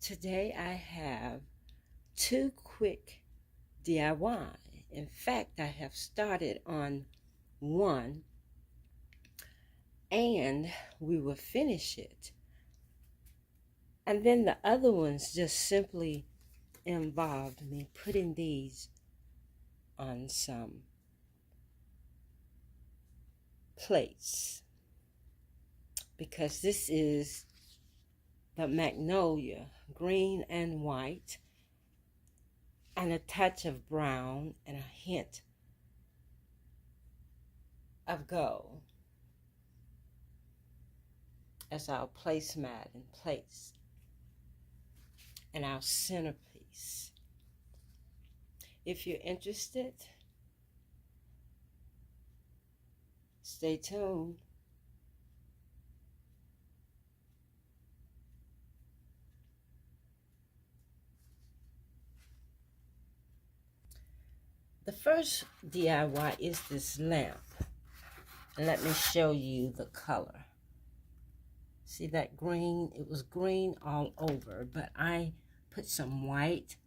Today I have two quick DIY. In fact, I have started on one and we will finish it. And then the other ones just simply involved me putting these on some plates, because this is the Magnolia, green and white, and a touch of brown and a hint of gold as our placemat and place and our centerpiece. If you're interested, stay tuned. The first DIY is this lamp. And let me show you the color. See that green? It was green all over, but I put some white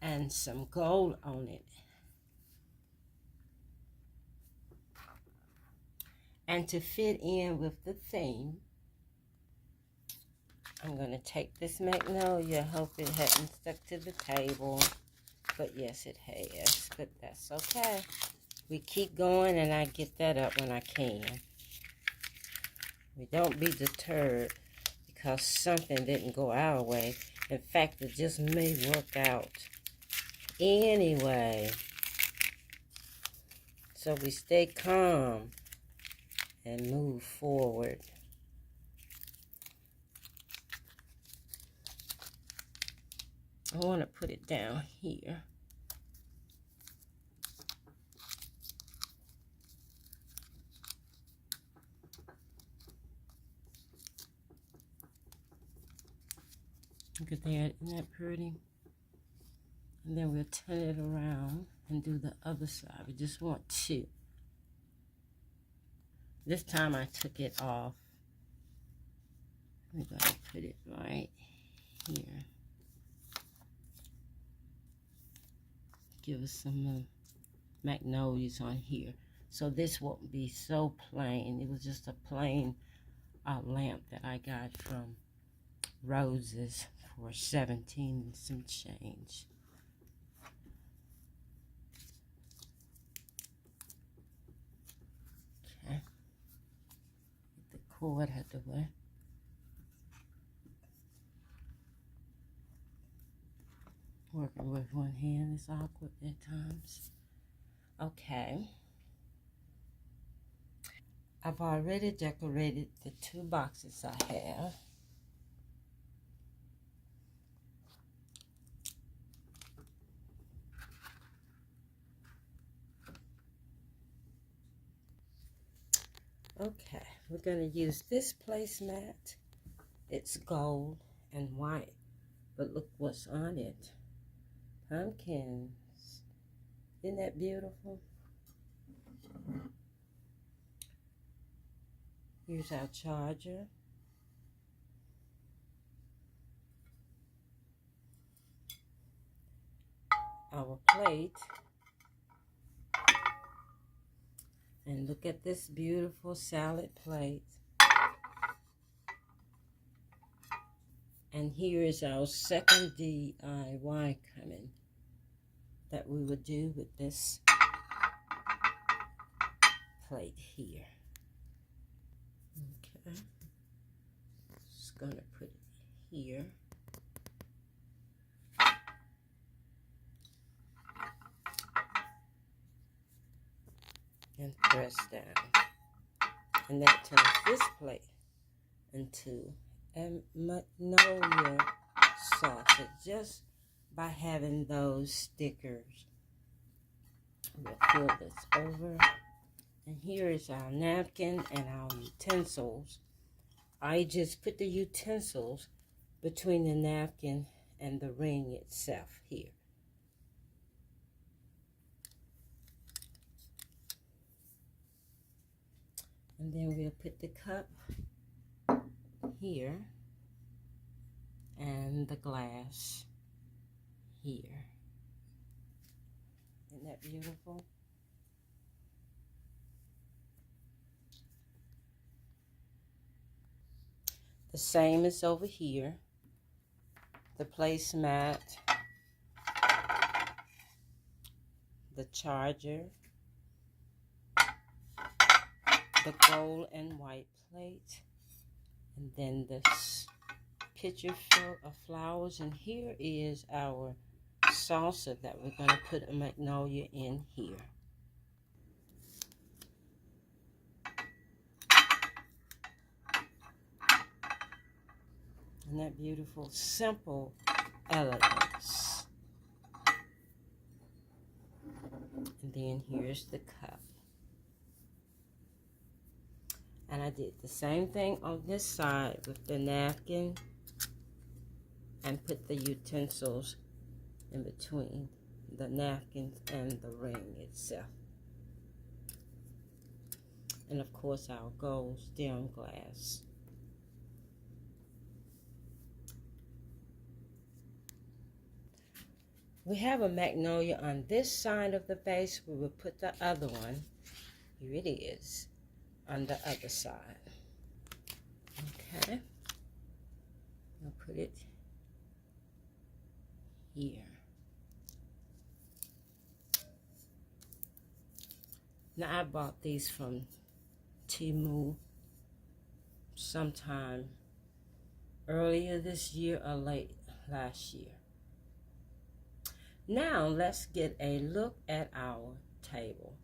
and some gold on it. And to fit in with the theme, I'm going to take this Magnolia. Hope it hadn't stuck to the table. But yes, it has. But that's okay. We keep going, and I get that up when I can. We don't be deterred because something didn't go our way. In fact, it just may work out anyway. So we stay calm and move forward. I want to put it down here. Look at that, isn't that pretty? And then we'll turn it around and do the other side. We just want two. This time I took it off. We're going to put it right here. Give us some magnolias on here. So this won't be so plain. It was just a plain lamp that I got from Roses for 17 and some change. Okay. Get the cord out of the way. Working with one hand is awkward at times. Okay. I've already decorated the two boxes I have. Okay, we're going to use this placemat. It's gold and white, but look what's on it. Pumpkins. Isn't that beautiful? Here's our charger. Our plate. And look at this beautiful salad plate. And here is our second DIY coming that we would do with this plate here. Okay. Just going to put it here. And press down. And that turns this plate into a Magnolia saucer just by having those stickers. We'll fill this over. And here is our napkin and our utensils. I just put the utensils between the napkin and the ring itself here. And then we'll put the cup here and the glass here. Isn't that beautiful? The same is over here. The placemat, the charger, the gold and white plate, and then this pitcher full of flowers. And here is our salsa that we're going to put a magnolia in here. Isn't that beautiful? Simple elegance. And then here's the cup. And I did the same thing on this side with the napkin and put the utensils in between the napkins and the ring itself. And of course our gold stem glass. We have a magnolia on this side of the vase. We will put the other one, here it is, on the other side. Okay, I'll put it here. Now I bought these from Temu sometime earlier this year or late last year. Now let's get a look at our table.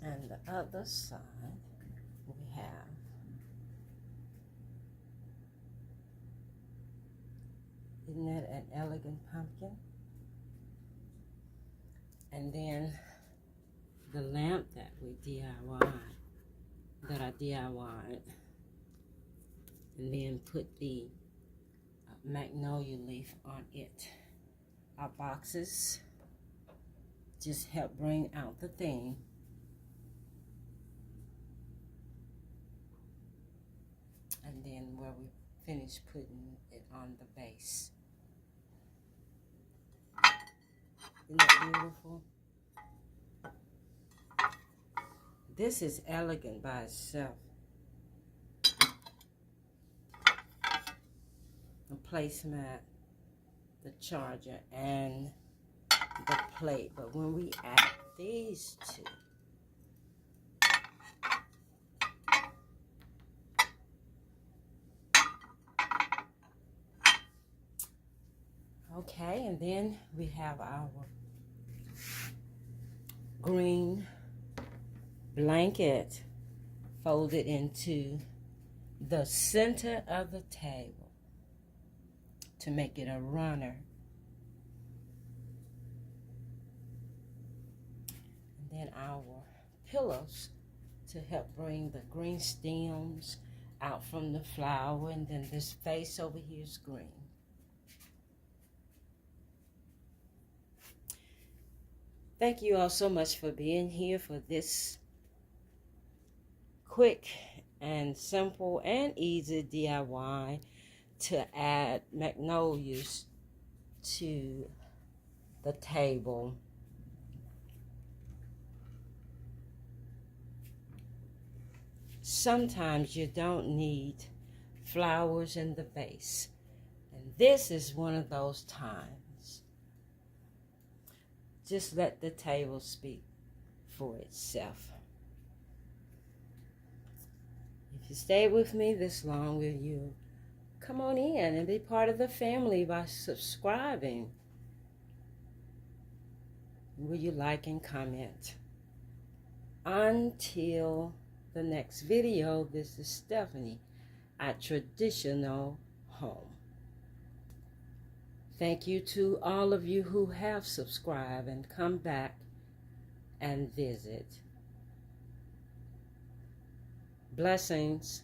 And the other side, we have isn't that an elegant pumpkin? And then the lamp that we DIY'd, and then put the magnolia leaf on it. Our boxes just help bring out the theme. And then where we finish putting it on the base. Isn't that beautiful? This is elegant by itself. The placemat, the charger, and the plate. But when we add these two, okay, and then we have our green blanket folded into the center of the table to make it a runner. And then our pillows to help bring the green stems out from the flower, and then this face over here is green. Thank you all so much for being here for this quick and simple and easy DIY to add magnolias to the table. Sometimes you don't need flowers in the vase, and this is one of those times. Just let the table speak for itself. If you stayed with me this long, will you come on in and be part of the family by subscribing? Will you like and comment? Until the next video, this is Stephanie at Traditional home. Thank you to all of you who have subscribed and come back and visit. Blessings.